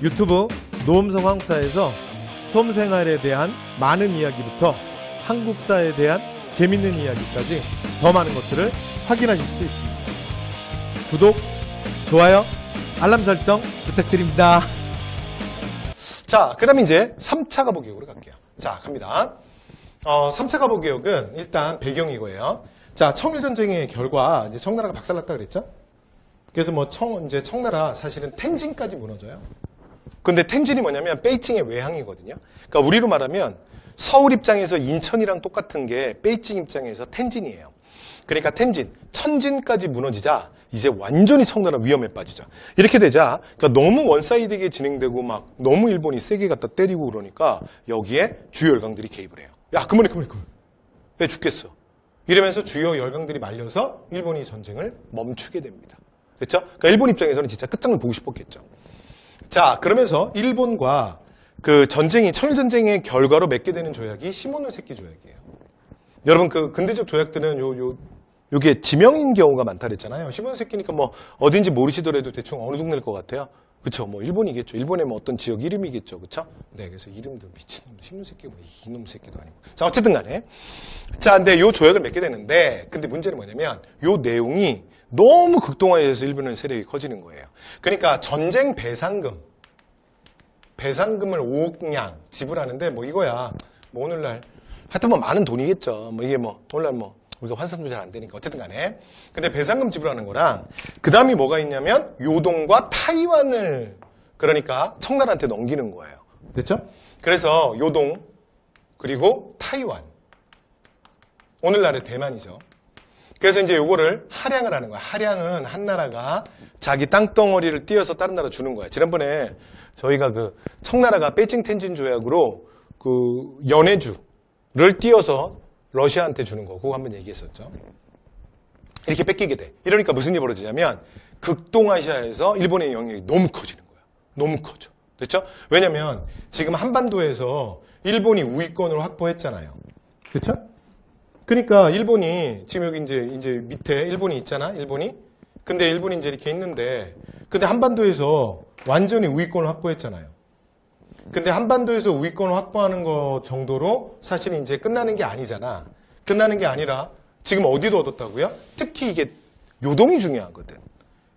유튜브 노음성황사에서 수험생활에 대한 많은 이야기부터 한국사에 대한 재밌는 이야기까지 더 많은 것들을 확인하실 수 있습니다. 구독, 좋아요, 알람 설정 부탁드립니다. 자, 그 다음에 이제 3차 가보기역으로 갈게요. 자, 갑니다. 3차 가보기역은 일단 배경이 이거예요. 자, 청일전쟁의 결과, 이제 청나라가 박살났다 그랬죠? 그래서 뭐 이제 청나라 사실은 텐진까지 무너져요. 근데 텐진이 뭐냐면 베이징의 외항이거든요. 그러니까 우리로 말하면 서울 입장에서 인천이랑 똑같은 게 베이징 입장에서 텐진이에요. 그러니까 텐진, 천진까지 무너지자 이제 완전히 청나라 위험에 빠지죠. 이렇게 되자 그러니까 너무 원사이드하게 진행되고 막 너무 일본이 세게 갖다 때리고 그러니까 여기에 주요 열강들이 개입을 해요. 야, 그만해. 왜 죽겠어? 이러면서 주요 열강들이 말려서 일본이 전쟁을 멈추게 됩니다. 됐죠? 그러니까 일본 입장에서는 진짜 끝장을 보고 싶었겠죠. 자, 그러면서 일본과 그 전쟁이 청일전쟁의 결과로 맺게 되는 조약이 시모노세키 조약이에요. 여러분 그 근대적 조약들은 요게 지명인 경우가 많다 그랬잖아요. 시모노세키니까 뭐 어딘지 모르시더라도 대충 어느 동네일 것 같아요. 그쵸? 뭐 일본이겠죠. 일본의 뭐 어떤 지역 이름이겠죠. 그쵸? 네, 그래서 이름도 미친놈, 시모노세키가 뭐 이놈 새끼도 아니고. 자, 어쨌든 간에. 자, 근데 요 조약을 맺게 되는데, 근데 문제는 뭐냐면 요 내용이 너무 극동화해서 일본의 세력이 커지는 거예요. 그러니까 전쟁 배상금을 5억냥 지불하는데 뭐 이거야. 뭐 오늘날 하여튼 뭐 많은 돈이겠죠. 뭐 이게 뭐 오늘날 뭐 우리가 환산도 잘 안 되니까 어쨌든 간에. 근데 배상금 지불하는 거랑 그 다음이 뭐가 있냐면 요동과 타이완을 그러니까 청나라한테 넘기는 거예요. 됐죠? 그래서 요동 그리고 타이완. 오늘날의 대만이죠. 그래서 이제 요거를 할양을 하는 거야. 할양은 한 나라가 자기 땅덩어리를 띄어서 다른 나라 주는 거야. 지난번에 저희가 그 청나라가 베이징 텐진 조약으로 그 연해주를 띄어서 러시아한테 주는 거. 그거 한번 얘기했었죠. 이렇게 뺏기게 돼. 이러니까 무슨 일이 벌어지냐면 극동아시아에서 일본의 영향이 너무 커지는 거야. 너무 커져. 됐죠? 왜냐면 지금 한반도에서 일본이 우위권을 확보했잖아요. 그렇죠? 그러니까 일본이 지금 여기 이제 밑에 일본이 있잖아. 일본이. 근데 일본이 이제 이렇게 있는데 근데 한반도에서 완전히 우위권을 확보했잖아요. 근데 한반도에서 우위권을 확보하는 것 정도로 사실 이제 끝나는 게 아니잖아. 끝나는 게 아니라 지금 어디도 얻었다고요? 특히 이게 요동이 중요하거든.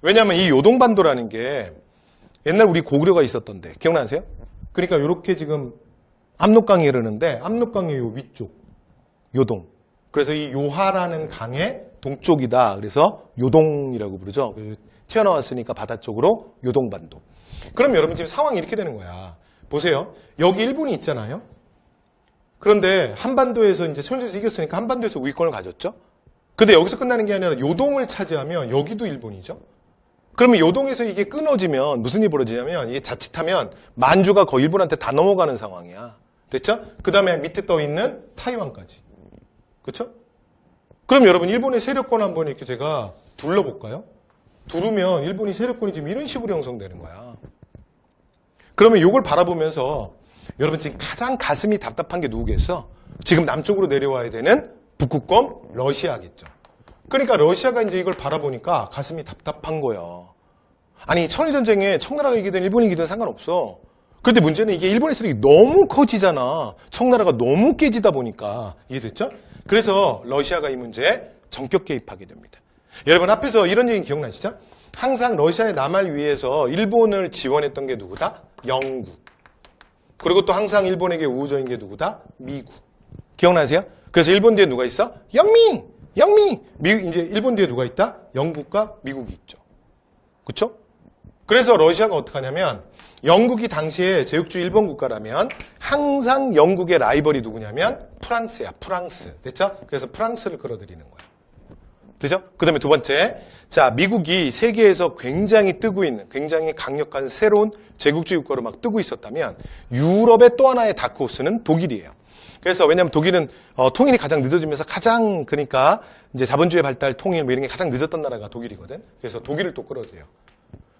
왜냐하면 이 요동반도라는 게 옛날 우리 고구려가 있었던데 기억나세요? 그러니까 이렇게 지금 압록강이 흐르는데 압록강의 요 위쪽 요동. 그래서 이 요하라는 강의 동쪽이다. 그래서 요동이라고 부르죠. 튀어나왔으니까 바다 쪽으로 요동반도. 그럼 여러분 지금 상황이 이렇게 되는 거야. 보세요. 여기 일본이 있잖아요. 그런데 한반도에서 이제 청일전에서 이겼으니까 한반도에서 우위권을 가졌죠. 근데 여기서 끝나는 게 아니라 요동을 차지하면 여기도 일본이죠. 그러면 요동에서 이게 끊어지면 무슨 일이 벌어지냐면 이게 자칫하면 만주가 거의 일본한테 다 넘어가는 상황이야. 됐죠? 그 다음에 밑에 떠 있는 타이완까지. 그렇죠? 그럼 여러분 일본의 세력권 한번 이렇게 제가 둘러볼까요? 두르면 일본이 세력권이 지금 이런 식으로 형성되는 거야. 그러면 이걸 바라보면서 여러분 지금 가장 가슴이 답답한 게 누구겠어? 지금 남쪽으로 내려와야 되는 북극권 러시아겠죠. 그러니까 러시아가 이제 이걸 바라보니까 가슴이 답답한 거예요. 아니 청일전쟁에 청나라가 이기든 일본이 이기든 상관없어. 그런데 문제는 이게 일본의 세력이 너무 커지잖아. 청나라가 너무 깨지다 보니까. 이해됐죠? 그래서 러시아가 이 문제에 전격 개입하게 됩니다. 여러분 앞에서 이런 얘기 기억나시죠? 항상 러시아의 남할 위해서 일본을 지원했던 게 누구다? 영국. 그리고 또 항상 일본에게 우호적인 게 누구다? 미국. 기억나세요? 그래서 일본 뒤에 누가 있어? 영미! 미국, 이제 일본 뒤에 누가 있다? 영국과 미국이 있죠. 그쵸? 그래서 러시아가 어떻게 하냐면 영국이 당시에 제국주의 일본 국가라면 항상 영국의 라이벌이 누구냐면 프랑스야. 프랑스. 됐죠? 그래서 프랑스를 끌어들이는 거야. 되죠? 그 다음에 두 번째. 자, 미국이 세계에서 굉장히 뜨고 있는, 굉장히 강력한 새로운 제국주의 국가로 막 뜨고 있었다면 유럽의 또 하나의 다크호스는 독일이에요. 그래서 왜냐하면 독일은 통일이 가장 늦어지면서 가장 그러니까 이제 자본주의 발달, 통일 뭐 이런 게 가장 늦었던 나라가 독일이거든. 그래서 독일을 또 끌어들여요.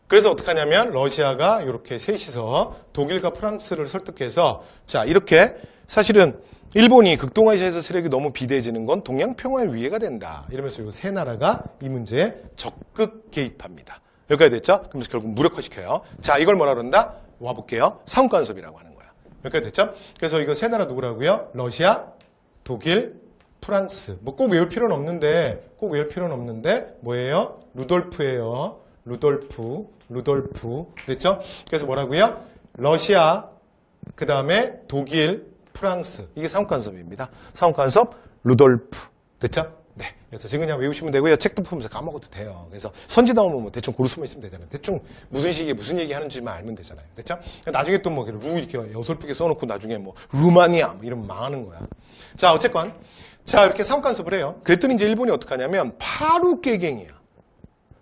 그래서 어떻게 하냐면 러시아가 이렇게 셋이서 독일과 프랑스를 설득해서 자 이렇게 사실은 일본이 극동아시아에서 세력이 너무 비대해지는 건 동양 평화의 위해가 된다. 이러면서 이 세 나라가 이 문제에 적극 개입합니다. 여기까지 됐죠? 그러면서 결국 무력화시켜요. 자, 이걸 뭐라 그런다? 와볼게요. 상호간섭이라고 하는 거야. 여기까지 됐죠? 그래서 이거 세 나라 누구라고요? 러시아, 독일, 프랑스. 뭐 꼭 외울 필요는 없는데, 뭐예요? 루돌프예요. 루돌프. 됐죠? 그래서 뭐라고요? 러시아, 그 다음에 독일, 프랑스. 이게 상호간섭입니다. 상호간섭, 루돌프. 됐죠? 네. 그래서 지금 그냥 외우시면 되고요. 책도 보면서 까먹어도 돼요. 그래서 선지 나오면 뭐 대충 고를 수만 있으면 되잖아요. 대충 무슨 시기에 무슨 얘기 하는지만 알면 되잖아요. 됐죠? 나중에 또 뭐 루 이렇게 어설프게 써놓고 나중에 뭐 루마니아 뭐 이러면 망하는 거야. 자, 어쨌건. 자, 이렇게 상호간섭을 해요. 그랬더니 이제 일본이 어떡하냐면 바로 깨갱이야.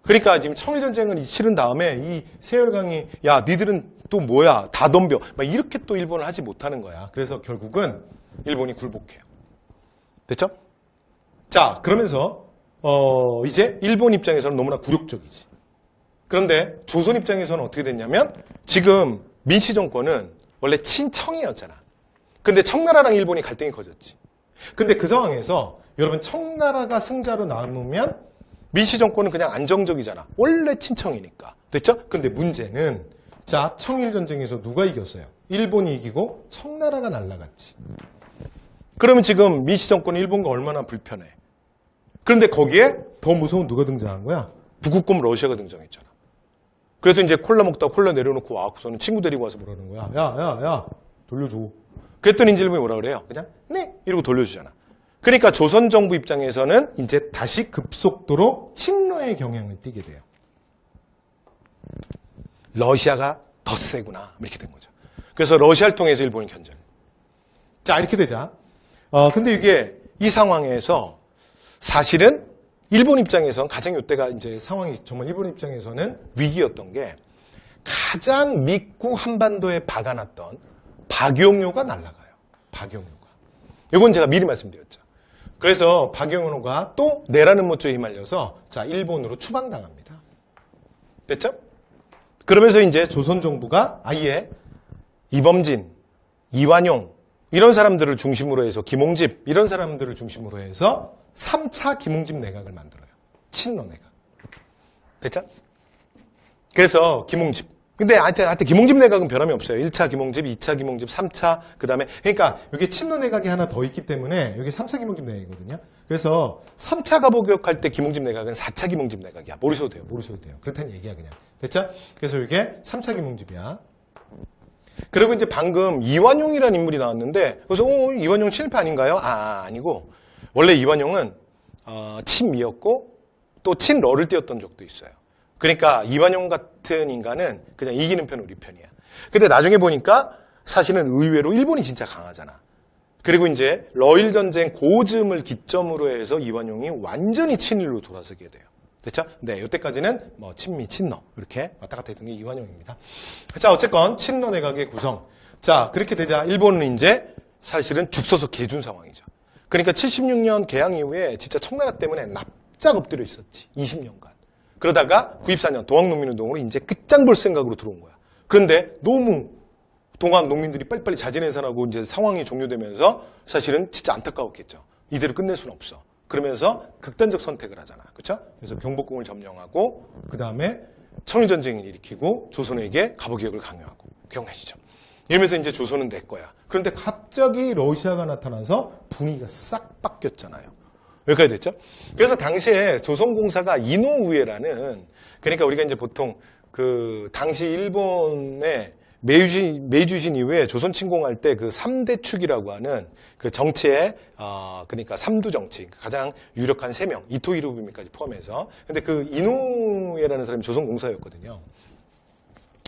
그러니까 지금 청일전쟁을 치른 다음에 이 세월강이 야, 니들은 또 뭐야? 다 덤벼. 막 이렇게 또 일본을 하지 못하는 거야. 그래서 결국은 일본이 굴복해요. 됐죠? 자, 그러면서 이제 일본 입장에서는 너무나 굴욕적이지. 그런데 조선 입장에서는 어떻게 됐냐면 지금 민씨 정권은 원래 친청이었잖아. 근데 청나라랑 일본이 갈등이 커졌지. 근데 그 상황에서 여러분 청나라가 승자로 남으면 민씨 정권은 그냥 안정적이잖아. 원래 친청이니까. 됐죠? 근데 문제는 자, 청일전쟁에서 누가 이겼어요? 일본이 이기고 청나라가 날아갔지. 그러면 지금 민씨 정권은 일본과 얼마나 불편해. 그런데 거기에 더 무서운 누가 등장한 거야? 북극곰 러시아가 등장했잖아. 그래서 이제 콜라 먹다가 콜라 내려놓고 와서는 친구 데리고 와서 뭐라는 거야? 야, 돌려줘. 그랬더니 이제 일본이 뭐라 그래요? 그냥 네 이러고 돌려주잖아. 그러니까 조선 정부 입장에서는 이제 다시 급속도로 침노의 경향을 띠게 돼요. 러시아가 더 세구나 이렇게 된 거죠. 그래서 러시아를 통해서 일본이 견제를. 자, 이렇게 되자. 근데 이게 이 상황에서 사실은 일본 입장에서는 가장 이때가 이제 상황이 정말 일본 입장에서는 위기였던 게 가장 믿고 한반도에 박아놨던 박용효가 날아가요. 박용효가. 이건 제가 미리 말씀드렸죠. 그래서 박용효가 또 내라는 모조에 휘말려서 자, 일본으로 추방당합니다. 됐죠? 그러면서 이제 조선 정부가 아예 이범진, 이완용 이런 사람들을 중심으로 해서 김홍집 이런 사람들을 중심으로 해서 3차 김홍집 내각을 만들어요. 친노 내각. 됐죠? 그래서 김홍집. 근데 하여튼 김홍집 내각은 변함이 없어요. 1차 김홍집, 2차 김홍집, 3차 그다음에 그러니까 이게 친노 내각이 하나 더 있기 때문에 이게 3차 김홍집 내각이거든요. 그래서 3차 가보격할 때 김홍집 내각은 4차 김홍집 내각이야. 모르셔도 돼요. 그렇다는 얘기야 그냥. 됐죠? 그래서 이게 3차 김홍집이야. 그리고 이제 방금 이완용이라는 인물이 나왔는데 그래서 이완용 실패 아닌가요? 아니고 원래 이완용은 친미였고 또 친러를 띄웠던 적도 있어요. 그러니까 이완용 같은 인간은 그냥 이기는 편 우리 편이야. 근데 나중에 보니까 사실은 의외로 일본이 진짜 강하잖아. 그리고 이제 러일 전쟁 고즘을 기점으로 해서 이완용이 완전히 친일로 돌아서게 돼요. 됐죠? 네, 이때까지는 뭐 친미, 친러 이렇게 왔다 갔다 했던 게 이완용입니다. 자, 어쨌건 친러 내각의 구성. 자, 그렇게 되자 일본은 이제 사실은 죽서서 개준 상황이죠. 그러니까 76년 개항 이후에 진짜 청나라 때문에 납작 엎드려 있었지. 20년간. 그러다가 94년 동학농민운동으로 이제 끝장 볼 생각으로 들어온 거야. 그런데 너무 동학 농민들이 빨리빨리 자진해산하고 이제 상황이 종료되면서 사실은 진짜 안타까웠겠죠. 이대로 끝낼 수는 없어. 그러면서 극단적 선택을 하잖아. 그렇죠? 그래서 경복궁을 점령하고 그다음에 청일전쟁을 일으키고 조선에게 갑오개혁을 강요하고. 기억나시죠? 이러면서 이제 조선은 내 거야. 그런데 갑자기 러시아가 나타나서 분위기가 싹 바뀌었잖아요. 여기까지 됐죠? 그래서 당시에 조선공사가 이노우에라는 그러니까 우리가 이제 보통 그 당시 일본의 메이주신 이후에 조선 침공할 때 그 3대 축이라고 하는 그 정치의 그러니까 3두 정치 가장 유력한 3명 이토 히로부미까지 포함해서 근데 그 이노우에라는 사람이 조선공사였거든요.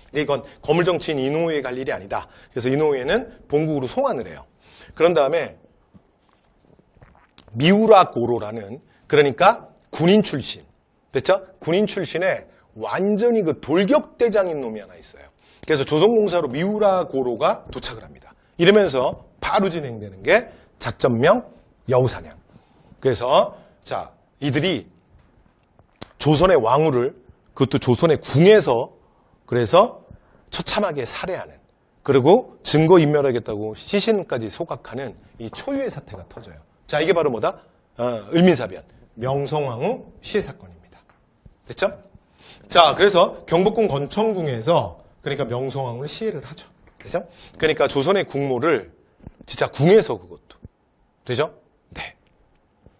근데 이건 거물 정치인 이노우에 갈 일이 아니다. 그래서 이노우에는 본국으로 송환을 해요. 그런 다음에 미우라 고로라는 그러니까 군인 출신 됐죠? 군인 출신에 완전히 그 돌격대장인 놈이 하나 있어요. 그래서 조선공사로 미우라 고로가 도착을 합니다. 이러면서 바로 진행되는 게 작전명 여우사냥. 그래서 자 이들이 조선의 왕후를 그것도 조선의 궁에서 그래서 처참하게 살해하는 그리고 증거인멸하겠다고 시신까지 소각하는 이 초유의 사태가 터져요. 자 이게 바로 뭐다? 을민사변 명성황후 시해 사건입니다. 됐죠? 자 그래서 경복궁 건천궁에서 그러니까 명성황후를 시해를 하죠. 그죠? 그러니까 조선의 국모를 진짜 궁에서 그것도. 되죠? 네.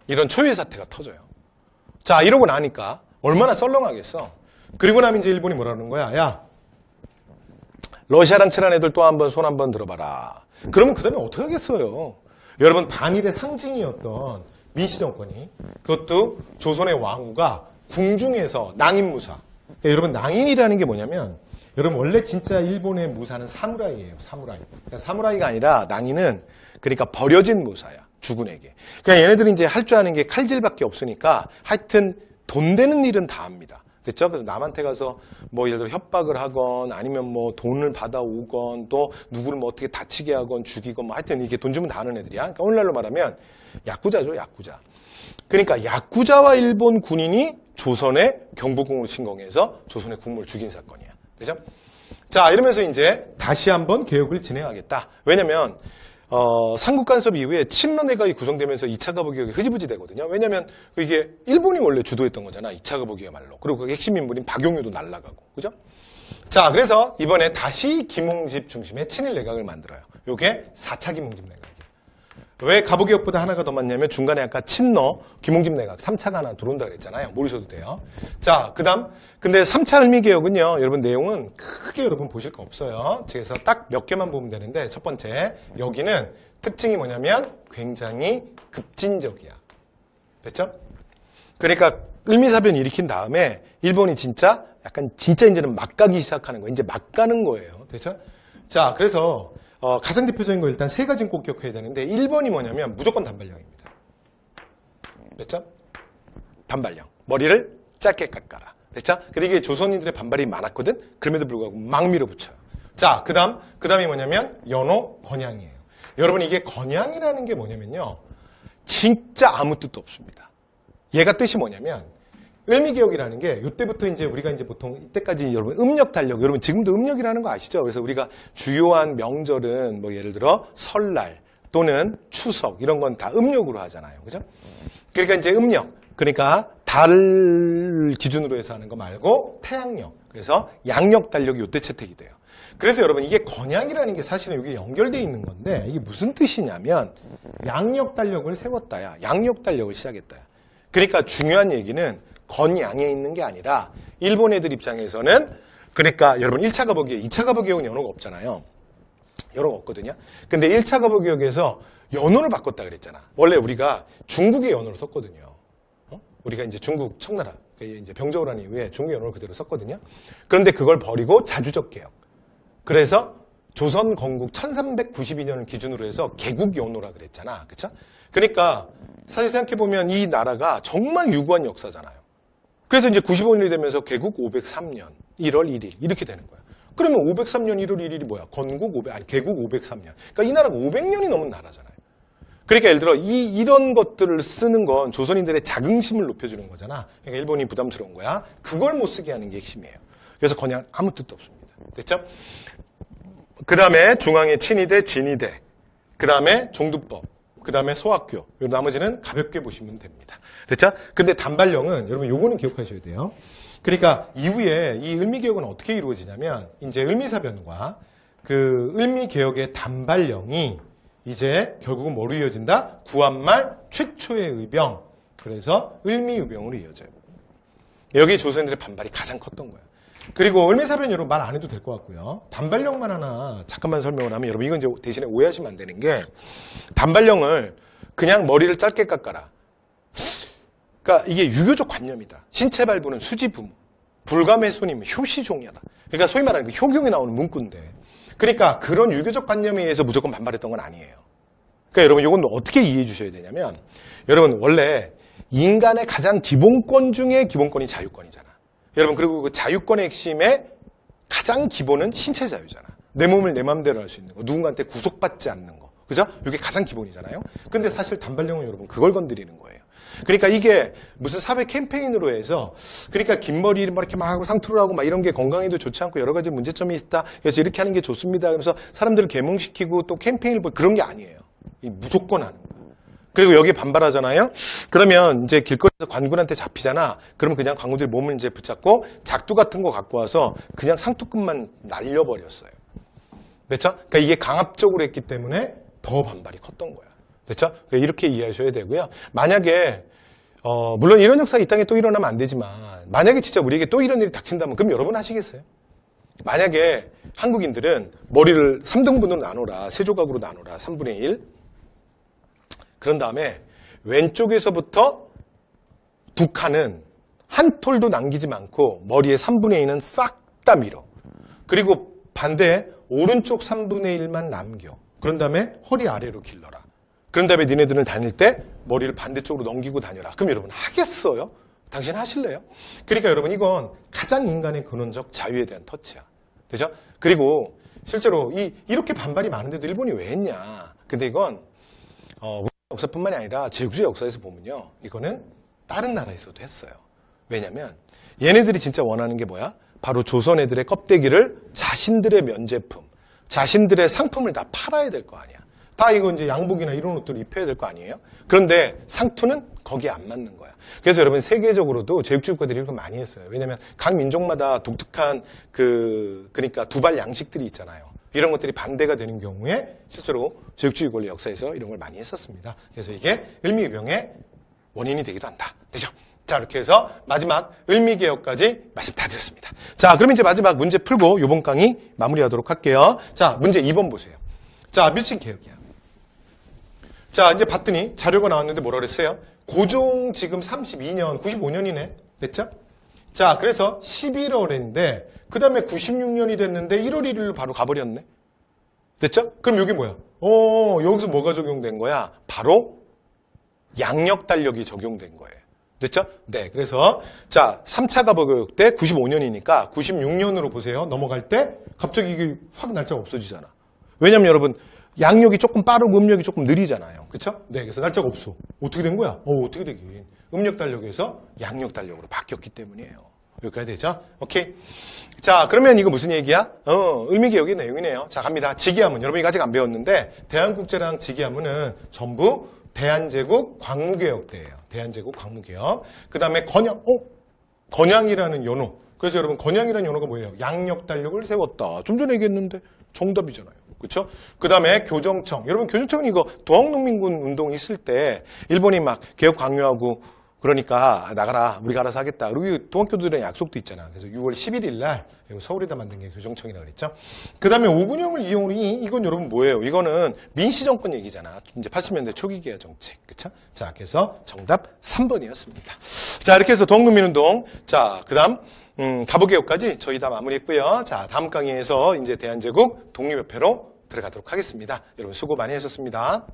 이런 초유의 사태가 터져요. 자, 이러고 나니까 얼마나 썰렁하겠어. 그리고 나면 이제 일본이 뭐라는 거야? 야, 러시아랑 친한 애들 또 한 번 손 한 번 들어봐라. 그러면 그 다음에 어떻게 하겠어요? 여러분, 반일의 상징이었던 민씨정권이, 그것도 조선의 왕후가 궁중에서 낭인무사. 그러니까 여러분, 낭인이라는 게 뭐냐면, 여러분, 원래 진짜 일본의 무사는 사무라이예요, 사무라이. 그러니까 사무라이가 아니라 낭인은 그러니까 버려진 무사야, 주군에게. 그러니까 얘네들이 이제 할 줄 아는 게 칼질밖에 없으니까 하여튼 돈 되는 일은 다 합니다. 됐죠? 그래서 남한테 가서 뭐 예를 들어 협박을 하건 아니면 뭐 돈을 받아오건 또 누구를 뭐 어떻게 다치게 하건 죽이건 뭐 하여튼 이게 돈 주면 다 하는 애들이야. 그러니까 오늘날로 말하면 야쿠자죠, 야쿠자. 그러니까 야쿠자와 일본 군인이 조선의 경복궁으로 침공해서 조선의 국무를 죽인 사건이야. 그죠? 자, 이러면서 이제 다시 한번 개혁을 진행하겠다. 왜냐면 삼국 간섭 이후에 친러 내각이 구성되면서 2차 가부 개혁이 흐지부지 되거든요. 왜냐면 이게 일본이 원래 주도했던 거잖아. 2차 가부 개혁말로. 그리고 그 핵심 인물인 박용유도 날아가고. 그죠? 자, 그래서 이번에 다시 김웅집 중심의 친일 내각을 만들어요. 요게 4차 김웅집 내각이에요. 왜 가부 개혁보다 하나가 더 많냐면 중간에 아까 친러 김웅집 내각 3차가 하나 들어온다 그랬잖아요. 모르셔도 돼요. 자, 그다음 근데 3차 을미 개혁은요. 여러분 내용은 크게 여러분 보실 거 없어요. 그래서 딱 몇 개만 보면 되는데 첫 번째 여기는 특징이 뭐냐면 굉장히 급진적이야. 됐죠? 그러니까 을미사변 일으킨 다음에 일본이 진짜 약간 진짜 이제는 막 가기 시작하는 거예요. 이제 막 가는 거예요. 됐죠? 자, 그래서 가장 대표적인 거 일단 세 가지는 꼭 기억해야 되는데 1번이 뭐냐면 무조건 단발령입니다. 됐죠? 단발령. 머리를 짧게 깎아라. 됐죠? 근데 이게 조선인들의 반발이 많았거든? 그럼에도 불구하고 막 밀어붙여요. 자, 그다음이 뭐냐면 연호 건양이에요. 여러분 이게 건양이라는 게 뭐냐면요. 진짜 아무 뜻도 없습니다. 얘가 뜻이 뭐냐면 을미개혁이라는 게 이때부터 이제 우리가 이제 보통 이때까지 여러분 음력 달력 여러분 지금도 음력이라는 거 아시죠? 그래서 우리가 주요한 명절은 뭐 예를 들어 설날 또는 추석 이런 건 다 음력으로 하잖아요. 그죠? 그러니까 이제 음력 그러니까 달 기준으로 해서 하는 거 말고 태양력 그래서 양력 달력이 이때 채택이 돼요. 그래서 여러분 이게 건양이라는 게 사실은 이게 연결되어 있는 건데 이게 무슨 뜻이냐면 양력 달력을 세웠다야. 양력 달력을 시작했다야. 그러니까 중요한 얘기는 건양에 있는 게 아니라 일본 애들 입장에서는 그러니까 여러분 1차 가보기에 2차 가보기에는 연호가 없잖아요. 연호가 없거든요. 근데 1차 가보기역에서 연호를 바꿨다 그랬잖아. 원래 우리가 중국의 연호를 썼거든요. 우리가 이제 중국 청나라 이제 병적을 한 이후에 중국 연호를 그대로 썼거든요. 그런데 그걸 버리고 자주적 개혁. 그래서 조선 건국 1392년을 기준으로 해서 개국 연호라 그랬잖아. 그쵸? 그러니까 사실 생각해보면 이 나라가 정말 유구한 역사잖아요. 그래서 이제 95년이 되면서 개국 503년 1월 1일 이렇게 되는 거야. 그러면 503년 1월 1일이 뭐야? 개국 503년. 그러니까 이 나라가 500년이 넘은 나라잖아요. 그러니까 예를 들어 이런 것들을 쓰는 건 조선인들의 자긍심을 높여주는 거잖아. 그러니까 일본이 부담스러운 거야. 그걸 못 쓰게 하는 게 핵심이에요. 그래서 그냥 아무 뜻도 없습니다. 됐죠? 그 다음에 중앙에 친위대, 진위대. 그 다음에 종두법. 그 다음에 소학교. 요 나머지는 가볍게 보시면 됩니다. 됐죠? 근데 단발령은 여러분 요거는 기억하셔야 돼요. 그러니까 이후에 이 을미개혁은 어떻게 이루어지냐면 이제 을미사변과 그 을미개혁의 단발령이 이제 결국은 뭐로 이어진다? 구한말 최초의 의병. 그래서 을미의병으로 이어져요. 여기 조선인들의 반발이 가장 컸던 거예요. 그리고 을미사변 여러분 말 안 해도 될 것 같고요. 단발령만 하나 잠깐만 설명을 하면 여러분 이건 이제 대신에 오해하시면 안 되는 게 단발령을 그냥 머리를 짧게 깎아라. 그러니까 이게 유교적 관념이다. 신체 발부는 수지부모, 불감의 손이면 효시종야다. 그러니까 소위 말하는 그 효경에 나오는 문구인데 그러니까 그런 유교적 관념에 의해서 무조건 반발했던 건 아니에요. 그러니까 여러분 이건 어떻게 이해해 주셔야 되냐면 여러분 원래 인간의 가장 기본권 중에 기본권이 자유권이잖아. 여러분 그리고 그 자유권의 핵심의 가장 기본은 신체 자유잖아. 내 몸을 내 마음대로 할 수 있는 거. 누군가한테 구속받지 않는 거. 그죠? 이게 가장 기본이잖아요. 근데 사실 단발령은 여러분 그걸 건드리는 거예요. 그러니까 이게 무슨 사회 캠페인으로 해서 그러니까 긴 머리를 막 이렇게 막 하고 상투를 하고 막 이런 게 건강에도 좋지 않고 여러 가지 문제점이 있다. 그래서 이렇게 하는 게 좋습니다. 그래서 사람들을 계몽시키고 또 캠페인을 그런 게 아니에요. 무조건 하는 거예요. 그리고 여기 반발하잖아요. 그러면 이제 길거리에서 관군한테 잡히잖아. 그러면 그냥 관군들이 몸을 이제 붙잡고 작두 같은 거 갖고 와서 그냥 상투끝만 날려버렸어요. 됐죠? 그러니까 이게 강압적으로 했기 때문에 더 반발이 컸던 거야. 됐죠? 그러니까 이렇게 이해하셔야 되고요. 만약에 물론 이런 역사가 이 땅에 또 일어나면 안 되지만 만약에 진짜 우리에게 또 이런 일이 닥친다면 그럼 여러분 하시겠어요? 만약에 한국인들은 머리를 3등분으로 나눠라. 세 조각으로 나눠라. 3분의 1. 그런 다음에 왼쪽에서부터 두 칸은 한 톨도 남기지 않고 머리의 3분의 2는 싹 다 밀어. 그리고 반대 오른쪽 3분의 1만 남겨. 그런 다음에 허리 아래로 길러라. 그런 다음에 니네들은 다닐 때 머리를 반대쪽으로 넘기고 다녀라. 그럼 여러분 하겠어요? 당신 하실래요? 그러니까 여러분 이건 가장 인간의 근원적 자유에 대한 터치야. 그죠? 그리고 실제로 이렇게 반발이 많은데도 일본이 왜 했냐. 근데 이건 우리 역사뿐만이 아니라 제국주의 역사에서 보면요. 이거는 다른 나라에서도 했어요. 왜냐면 얘네들이 진짜 원하는 게 뭐야? 바로 조선 애들의 껍데기를 자신들의 면제품, 자신들의 상품을 다 팔아야 될 거 아니야. 다 이거 이제 양복이나 이런 옷들을 입혀야 될 거 아니에요? 그런데 상투는 거기에 안 맞는 거야. 그래서 여러분 세계적으로도 제국주의국가들이 이렇게 많이 했어요. 왜냐면 각 민족마다 독특한 그러니까 두발 양식들이 있잖아요. 이런 것들이 반대가 되는 경우에 실제로 제국주의 권리 역사에서 이런 걸 많이 했었습니다. 그래서 이게 을미의병의 원인이 되기도 한다. 되죠? 자, 이렇게 해서 마지막 을미개혁까지 말씀 다 드렸습니다. 자, 그럼 이제 마지막 문제 풀고 이번 강의 마무리하도록 할게요. 자, 문제 2번 보세요. 자, 밀칭개혁이야. 자, 이제 봤더니 자료가 나왔는데 뭐라 그랬어요? 고종 지금 32년, 95년이네. 됐죠? 자, 그래서 11월인데 그 다음에 96년이 됐는데 1월 1일로 바로 가버렸네. 됐죠? 그럼 여기 뭐야? 여기서 뭐가 적용된 거야? 바로 양력달력이 적용된 거예요. 됐죠? 네. 그래서 자, 3차 가보교육 때 95년이니까 96년으로 보세요. 넘어갈 때 갑자기 이게 확 날짜가 없어지잖아. 왜냐면 여러분 양력이 조금 빠르고 음력이 조금 느리잖아요. 그렇죠? 네. 그래서 날짜가 없어. 어떻게 된 거야? 어떻게 되긴. 음력달력에서 양력달력으로 바뀌었기 때문이에요. 여기까지 되죠? 오케이. 자, 그러면 이거 무슨 얘기야? 을미개혁의 내용이네요. 자, 갑니다. 직위하문. 여러분이 아직 안 배웠는데 대한국제랑 직위하문은 전부 대한제국 광무개혁대예요. 대한제국 광무개혁. 그 다음에 건양이라는 연호. 그래서 여러분 건양이라는 연호가 뭐예요? 양력달력을 세웠다. 좀 전에 얘기했는데 정답이잖아요. 그렇죠? 그 다음에 교정청. 여러분 교정청은 이거 동학농민군 운동 있을 때 일본이 막 개혁 강요하고 그러니까 나가라. 우리가 알아서 하겠다. 그리고 동학교들의 약속도 있잖아. 그래서 6월 11일 날 서울에다 만든 게 교정청이라고 그랬죠. 그 다음에 오군형을 이용이 이건 여러분 뭐예요? 이거는 민시정권 얘기잖아. 이제 80년대 초기 개혁 정책. 그쵸? 자, 그래서 정답 3번이었습니다. 자, 이렇게 해서 동학농민운동. 자, 그 다음 가보개혁까지 저희 다 마무리했고요. 자, 다음 강의에서 이제 대한제국 독립협회로 들어가도록 하겠습니다. 여러분 수고 많이 하셨습니다.